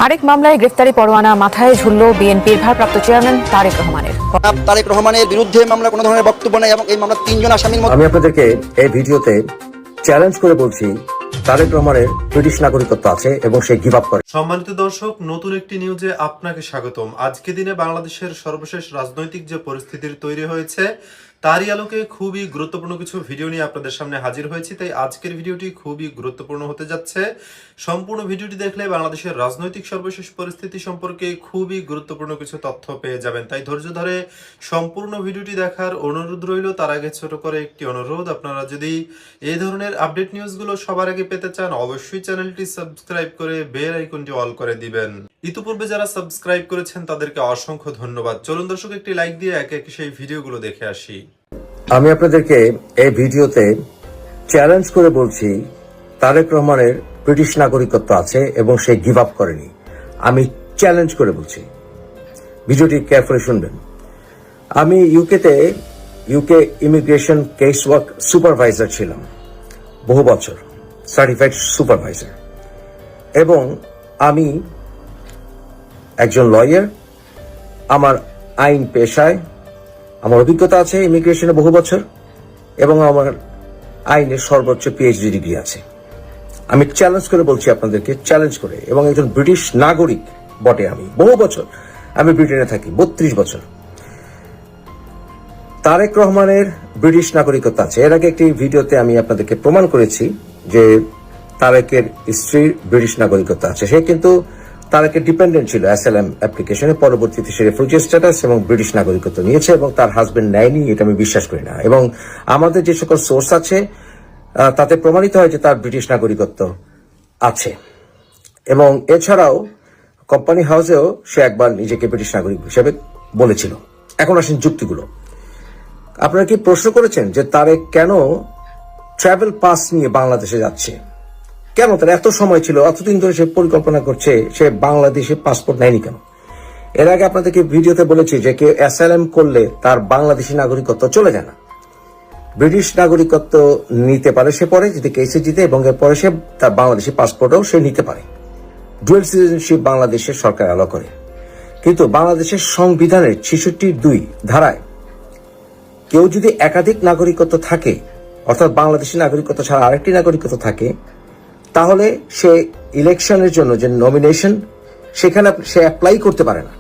আরেক মামলায় গ্রেফতারি পরোয়ানা মাথায় ঝুলল বিএনপির ভারপ্রাপ্ত চেয়ারম্যান তারেক রহমানের। তারেক রহমানের বিরুদ্ধে মামলা কোনো ধরনের বক্তব্য নেই এবং এই মামলা 3 জন আসামির মধ্যে আমি আপনাদেরকে এই ভিডিওতে চ্যালেঞ্জ করে বলছি, তারেক রহমানের ব্রিটিশ নাগরিকত্ব আছে এবং সে গিভ আপ করে। সম্মানিত দর্শক, নতুন একটি নিউজে আপনাকে স্বাগতম। আজকে দিনে বাংলাদেশের সর্বশেষ রাজনৈতিক যে পরিস্থিতির তৈরি হয়েছে তারই আলোকে খুবই গুরুত্বপূর্ণ কিছু ভিডিও নিয়ে আপনাদের সামনে হাজির হয়েছি। তাই আজকের ভিডিওটি খুবই গুরুত্বপূর্ণ হতে যাচ্ছে। সম্পূর্ণ ভিডিওটি দেখলে বাংলাদেশের রাজনৈতিক সর্বশেষ পরিস্থিতি সম্পর্কে খুবই গুরুত্বপূর্ণ কিছু তথ্য পেয়ে যাবেন। তাই ধৈর্য ধরে সম্পূর্ণ ভিডিওটি দেখার অনুরোধ রইল। তার আগে ছোট করে একটি অনুরোধ, আপনারা যদি এই ধরনের আপডেট নিউজগুলো সবার আগে পেতে চান অবশ্যই চ্যানেলটি সাবস্ক্রাইব করে বেল আইকনটি অল করে দিবেন। ইতিপূর্বে যারা সাবস্ক্রাইব করেছেন তাদেরকে অসংখ্য ধন্যবাদ। চলুন দর্শক, একটি লাইক দিয়ে একে একে সেই ভিডিওগুলো দেখে আসি। আমি আপনাদেরকে এই ভিডিওতে চ্যালেঞ্জ করে বলছি, তারেক রহমানের ব্রিটিশ নাগরিকত্ব আছে এবং সে গিভ আপ করেনি। আমি চ্যালেঞ্জ করে বলছি, ভিডিওটি কেয়ারফুলি শুনবেন। আমি UK immigration case work supervisor ছিলাম বহু বছর, সার্টিফাইড সুপারভাইজার, এবং আমি একজন লয়ার। আমার আইন পেশায় আমার অভিজ্ঞতা আছে ইমিগ্রেশনে বহু বছর, এবং আমার আইনের সর্বোচ্চ পিএইচডি ডিগ্রি আছে। আমি চ্যালেঞ্জ করে বলছি আপনাদেরকে, চ্যালেঞ্জ করে, এবং একজন ব্রিটিশ নাগরিক বটে। আমি বহু বছর আমি ব্রিটেনে থাকি, 32 বছর। তারেক রহমানের ব্রিটিশ নাগরিকত্ব আছে। এর আগে একটি ভিডিওতে আমি আপনাদেরকে প্রমাণ করেছি যে তারেকের স্ত্রীর ব্রিটিশ নাগরিকত্ব আছে। সে কিন্তু তারেকের ডিপেন্ডেন্ট ছিল অ্যাসাইলাম অ্যাপ্লিকেশনে, পরবর্তীতে সে রেফিউজি স্ট্যাটাস এবং ব্রিটিশ নাগরিকত্ব নিয়েছে, এবং তার হাজবেন্ড নেয়নি, এটা আমি বিশ্বাস করি না। এবং আমাদের যে সকল সোর্স আছে তাতে প্রমাণিত হয় যে তার ব্রিটিশ নাগরিকত্ব আছে। এবং এছাড়াও কোম্পানি হাউসেও সে একবার নিজেকে ব্রিটিশ নাগরিক হিসেবে বলেছিল। এখন আসেন যুক্তিগুলো। আপনারা কি প্রশ্ন করেছেন যে তারেক কেন ট্রাভেল পাস নিয়ে বাংলাদেশে যাচ্ছে? কেন তার এত সময় ছিল, এতদিন ধরে সে পরিকল্পনা করছে, সে বাংলাদেশে পাসপোর্ট নেয়নি কেন? এর আগে আপনাদেরকে ভিডিওতে বলেছি যে কেউ অ্যাসাইলাম করলে তার বাংলাদেশি নাগরিকত্ব চলে যায় না, ব্রিটিশ নাগরিকত্ব নিতে পারে সে পরে যদি কেসে জিতে, এবং এরপরে সে তার বাংলাদেশি পাসপোর্টও সে নিতে পারে। ডুয়াল সিটিজেনশিপ বাংলাদেশের সরকার অ্যালাউ করে। কিন্তু বাংলাদেশের সংবিধানের 66(2) ধারায় কেউ যদি একাধিক নাগরিকত্ব থাকে, অর্থাৎ বাংলাদেশি নাগরিকত্ব ছাড়া আরেকটি নাগরিকত্ব থাকে, তাহলে সে ইলেকশনের জন্য যে নমিনেশন, সেখানে সে অ্যাপ্লাই করতে পারে না।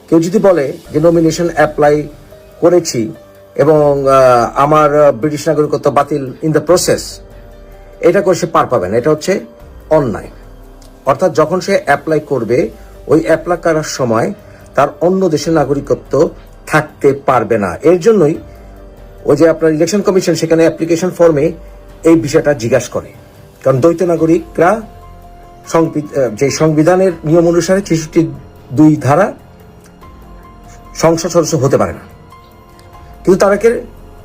কেউ যদি বলে যে নমিনেশন অ্যাপ্লাই করেছি এবং আমার ব্রিটিশ নাগরিকত্ব বাতিল ইন দ্য প্রসেস, এটা করে সে পার পাবে না। এটা হচ্ছে অন্যায়। অর্থাৎ যখন সে অ্যাপ্লাই করবে, ওই অ্যাপ্লাই করার সময় তার অন্য দেশের নাগরিকত্ব থাকতে পারবে না। এর জন্যই ওই যে আপনার ইলেকশন কমিশন সেখানে অ্যাপ্লিকেশন ফর্মে এই বিষয়টা জিজ্ঞাসা করে। কারণ দ্বৈত নাগরিকরা যে সংবিধানের নিয়ম অনুসারে 66(2) ধারা সংসদ সদস্য হতে পারে না। কিন্তু তারেকের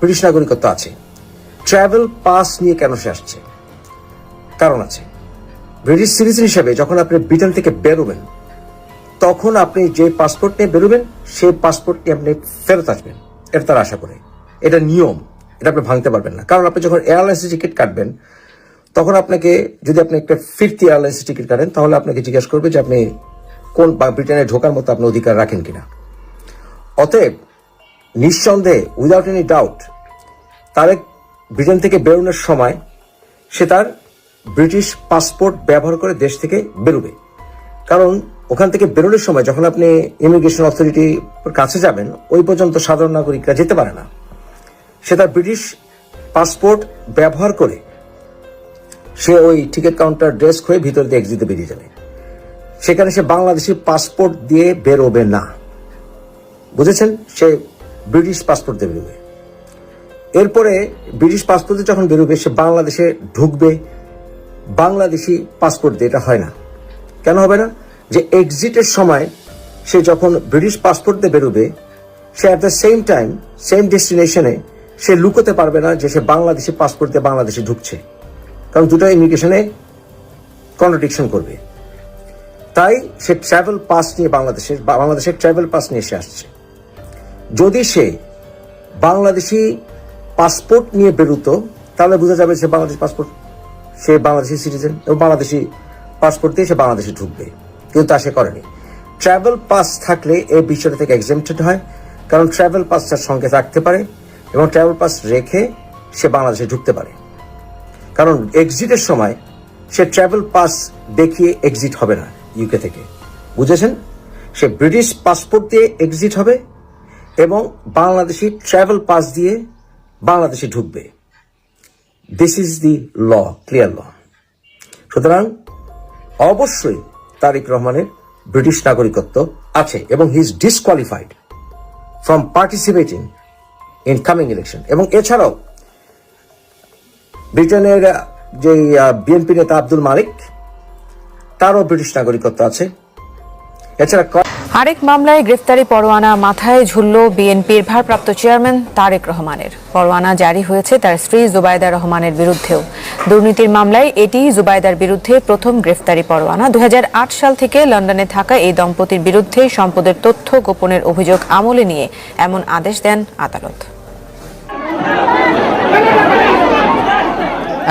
ব্রিটিশ নাগরিকত্ব আছে। ট্রাভেল পাস নিয়ে কেন সে আসছে? কারণ আছে। ব্রিটিশ সিটিজেন হিসেবে যখন আপনি ব্রিটেন থেকে বেরোবেন, তখন আপনি যে পাসপোর্ট নিয়ে বেরোবেন সেই পাসপোর্ট নিয়ে আপনি ফেরত আসবেন, এটা তার আশা করে। এটা নিয়ম, এটা আপনি ভাঙতে পারবেন না। কারণ আপনি যখন এয়ারলাইন্সের টিকিট কাটবেন, তখন আপনাকে, যদি আপনি একটা 5th এয়ারলাইন্সের টিকিট কাটেন, তাহলে আপনাকে জিজ্ঞাসা করবে যে আপনি কোন ব্রিটেনে ঢোকার মতো আপনি অধিকার রাখেন কিনা। অতএব নিঃসন্দেহে, without any doubt, Tarique Britain থেকে বেরোনোর সময় সে তার ব্রিটিশ পাসপোর্ট ব্যবহার করে দেশ থেকে বেরোবে। কারণ ওখান থেকে বেরোনোর সময় যখন আপনি ইমিগ্রেশন অথরিটির কাছে যাবেন, ওই পর্যন্ত সাধারণ নাগরিকরা যেতে পারে না। সে তার ব্রিটিশ পাসপোর্ট ব্যবহার করে সে ওই টিকিট কাউন্টার ডেস্ক হয়ে ভিতর দিয়ে এক্সিটে বেরিয়ে যাবে। সেখানে সে বাংলাদেশি পাসপোর্ট দিয়ে বেরোবে না, বুঝেছেন? সে ব্রিটিশ পাসপোর্ট দিয়ে বেরোবে। এরপরে ব্রিটিশ পাসপোর্ট দিয়ে যখন বেরোবে, সে বাংলাদেশে ঢুকবে বাংলাদেশি পাসপোর্ট দিয়ে। এটা হয় না। কেন হবে না? যে এক্সিটের সময় সে যখন ব্রিটিশ পাসপোর্ট দিয়ে বেরোবে, সে at the same time same ডেস্টিনেশনে সে লুকোতে পারবে না যে সে বাংলাদেশি পাসপোর্ট দিয়ে বাংলাদেশে ঢুকছে, কারণ দুটো ইমিগ্রেশনে কন্ট্রাডিকশন করবে। তাই সে ট্রাভেল পাস নিয়ে বাংলাদেশের ট্রাভেল পাস নিয়ে সে আসছে। যদি সে বাংলাদেশি পাসপোর্ট নিয়ে বেরোতো, তাহলে বোঝা যাবে সে বাংলাদেশি পাসপোর্ট, সে বাংলাদেশি সিটিজেন, এবং বাংলাদেশি পাসপোর্ট দিয়ে সে বাংলাদেশে ঢুকবে। কিন্তু তা সে করেনি। ট্রাভেল পাস থাকলে এই বিষয়টা থেকে এক্সেম্পটেড হয়, কারণ ট্রাভেল পাসটার সঙ্গে থাকতে পারে এবং ট্রাভেল পাস রেখে সে বাংলাদেশে ঢুকতে পারে। কারণ এক্সিটের সময় সে ট্রাভেল পাস দেখিয়ে এক্সিট হবে না ইউকে থেকে, বুঝেছেন? সে ব্রিটিশ পাসপোর্ট দিয়ে এক্সিট হবে এবং বাংলাদেশি ট্রাভেল পাস দিয়ে বাংলাদেশে ঢুকবে। This is the law, clear law. সুতরাং অবশ্যই তারেক রহমানের ব্রিটিশ নাগরিকত্ব আছে এবং he is disqualified from participating in coming election. এবং এছাড়াও ব্রিটেনের যে বিএনপি নেতা আব্দুল মালিক, তারও ব্রিটিশ নাগরিকত্ব আছে। এছাড়া আরেক মামলায় গ্রেফতারি পরোয়ানা মাথায় ঝুলল বিএনপির ভারপ্রাপ্ত চেয়ারম্যান তারেক রহমানের। পরোয়ানা জারি হয়েছে তার স্ত্রী জুবাইদা রহমানের বিরুদ্ধেও। দুর্নীতির মামলায় এটি জুবাইদার বিরুদ্ধে প্রথম গ্রেফতারি পরোয়ানা। 2008 সাল থেকে লন্ডনে থাকা এই দম্পতির বিরুদ্ধে সম্পদের তথ্য গোপনের অভিযোগ আমলে নিয়ে এমন আদেশ দেন আদালত।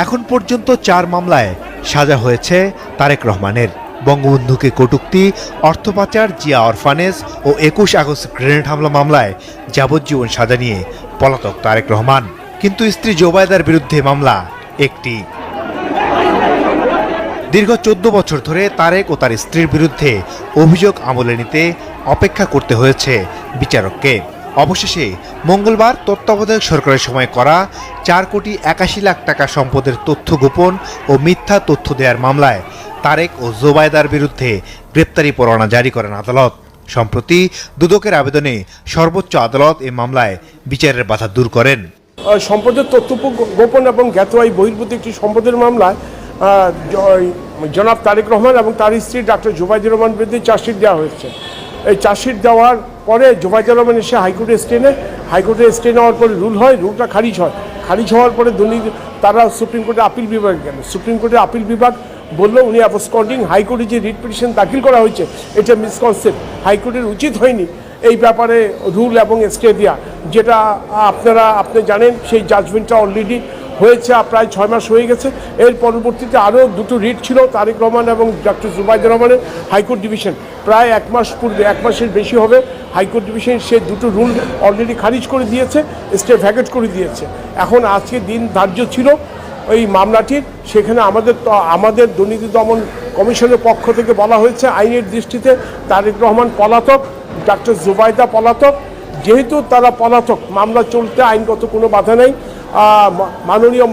এখন পর্যন্ত 4 মামলায় সাজা হয়েছে তারেক রহমানের। বঙ্গবন্ধুকে কটূক্তি, অর্থ পাচার, জিয়া অরফানেজ ও 21 আগস্ট গ্রেনেড হামলা মামলায় যাবজ্জীবন সাজা নিয়ে পলাতক তারেক রহমান। কিন্তু স্ত্রী জোবায়দার বিরুদ্ধে মামলা একটি। দীর্ঘ 14 বছর ধরে তারেক ও তার স্ত্রীর বিরুদ্ধে অভিযোগ আমলে নিতে অপেক্ষা করতে হয়েছে বিচারককে। অবশেষে মঙ্গলবার তত্ত্বাবধায়ক সরকারের সময় করা 4 কোটি 81 লাখ টাকা সম্পদের তথ্য গোপন ও মিথ্যা তথ্য দেওয়ার মামলায় তারেক ও জোবায়দার বিরুদ্ধে গ্রেপ্তারি পরোয়ানা জারি করেন আদালত। সম্প্রতি দুদকের আবেদনে সর্বোচ্চ আদালত এই মামলায় বিচারের বাধা দূর করেন। সম্পদের তথ্য গোপন এবং জ্ঞাতওয়াই বহির্ভূত একটি সম্পদের মামলায় জনাব তারেক রহমান এবং তার স্ত্রী ডাক্তার জুবাইদুর রহমান বিরুদ্ধে চার্জশিট দেওয়া হয়েছে। এই চার্জশিট দেওয়ার পরে জুবাইদুর রহমান এসে হাইকোর্টে স্টে নেওয়ার পরে রুল হয়, রুলটা খারিজ হয়। খারিজ হওয়ার পরে তারা সুপ্রিম কোর্টে আপিল বিভাগে গেল। সুপ্রিম কোর্টে আপিল বিভাগ বলল উনি অ্যাবসকন্ডিং। হাইকোর্টে যে রিট পিটিশন দাখিল করা হয়েছে এটা মিসকনসেপ্ট, হাইকোর্টের উচিত হয়নি এই ব্যাপারে রুল এবং স্টে দেওয়া। যেটা আপনি জানেন সেই জাজমেন্টটা অলরেডি হয়েছে, প্রায় 6 মাস হয়ে গেছে। এর পরবর্তীতে আরও 2টো রিট ছিল তারেক রহমান এবং ডক্টর জুবাইদুর রহমানের হাইকোর্ট ডিভিশন। প্রায় 1 মাস পূর্বে, 1 মাসের বেশি হবে, হাইকোর্ট ডিভিশন সে 2টো রুল অলরেডি খারিজ করে দিয়েছে, স্টে ভ্যাকেট করে দিয়েছে। এখন আজকে দিন ধার্য ছিল এই মামলাটির। সেখানে আমাদের দুর্নীতি দমন কমিশনের পক্ষ থেকে বলা হয়েছে আইনের দৃষ্টিতে তারেক রহমান পলাতক, ডক্টর জুবাইদা পলাতক। যেহেতু তারা পলাতক, মামলা চলতে আইনগত কোনো বাধা নেই। মাননীয়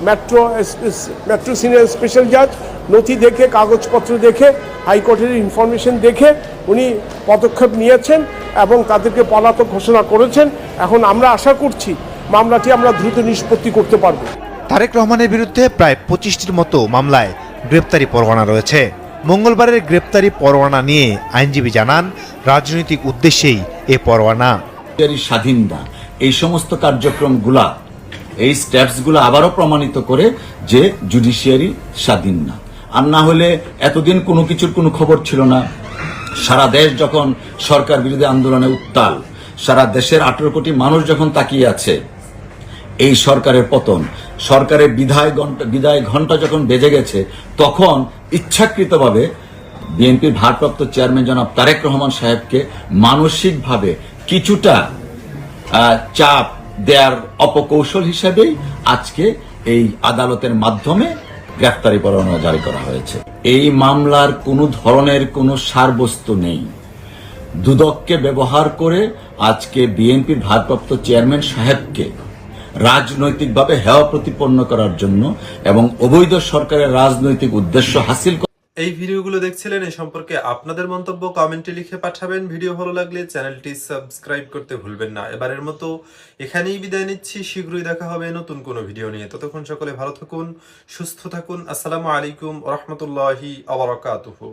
মেট্রো সিনিয়র স্পেশাল জাজ নথি দেখে, কাগজপত্র দেখে, হাইকোর্টের ইনফরমেশন দেখে উনি পদক্ষেপ নিয়েছেন এবং তাদেরকে পলাতক ঘোষণা করেছেন। এখন আমরা আশা করছি মামলাটি আমরা দ্রুত নিষ্পত্তি করতে পারব। তারেক রহমানের বিরুদ্ধে প্রায় 25টির মতো মামলায় গ্রেপ্তারি পরোয়ানা রয়েছে। মঙ্গলবারের গ্রেপ্তারি পরোয়ানা নিয়ে আইনজীবী জানান, রাজনৈতিক উদ্দেশ্যেই এ পরোয়ানা। স্বাধীন না, এই সমস্ত কার্যক্রমগুলা, এই স্টেপসগুলো আবারও প্রমাণিত করে যে জুডিশিয়ারি স্বাধীন না। আর না হলে এতদিন কোনো কিছুর কোনো খবর ছিল না। সারা দেশ যখন সরকার বিরোধী আন্দোলনে উত্তাল, সারা দেশের 18 কোটি মানুষ যখন তাকিয়ে আছে এই সরকারের পতন, সরকারের বিদায় ঘণ্টা যখন বেজে গেছে, তখন ইচ্ছাকৃতভাবে বিএনপির ভারপ্রাপ্ত চেয়ারম্যান জনাব তারেক রহমান সাহেবকে মানসিকভাবে কিছুটা চাপ দেওয়ার অপকৌশল হিসেবেই আজকে এই আদালতের মাধ্যমে গ্রেফতারি পরোয়ানা জারি করা হয়েছে। এই মামলার কোনো ধরনের কোনো সারবস্তু নেই। দুদককে ব্যবহার করে আজকে বিএনপির ভারপ্রাপ্ত চেয়ারম্যান সাহেবকে রাজনৈতিকভাবে হেয় প্রতিপন্ন করার জন্য এবং অবৈধ সরকারের রাজনৈতিক উদ্দেশ্য হাসিল। এই ভিডিওগুলো দেখছিলেন, এই সম্পর্কে আপনাদের মন্তব্য কমেন্টে লিখে পাঠাবেন। ভিডিও ভালো লাগলে চ্যানেলটি সাবস্ক্রাইব করতে ভুলবেন না। এবারের মতো এখানেই বিদায় নিচ্ছি। শীঘ্রই দেখা হবে নতুন কোনো ভিডিও নিয়ে। ততক্ষণ সকলে ভালো থাকুন, সুস্থ থাকুন। আসসালামু আলাইকুম ওয়া রাহমাতুল্লাহি ওয়া বারাকাতুহু।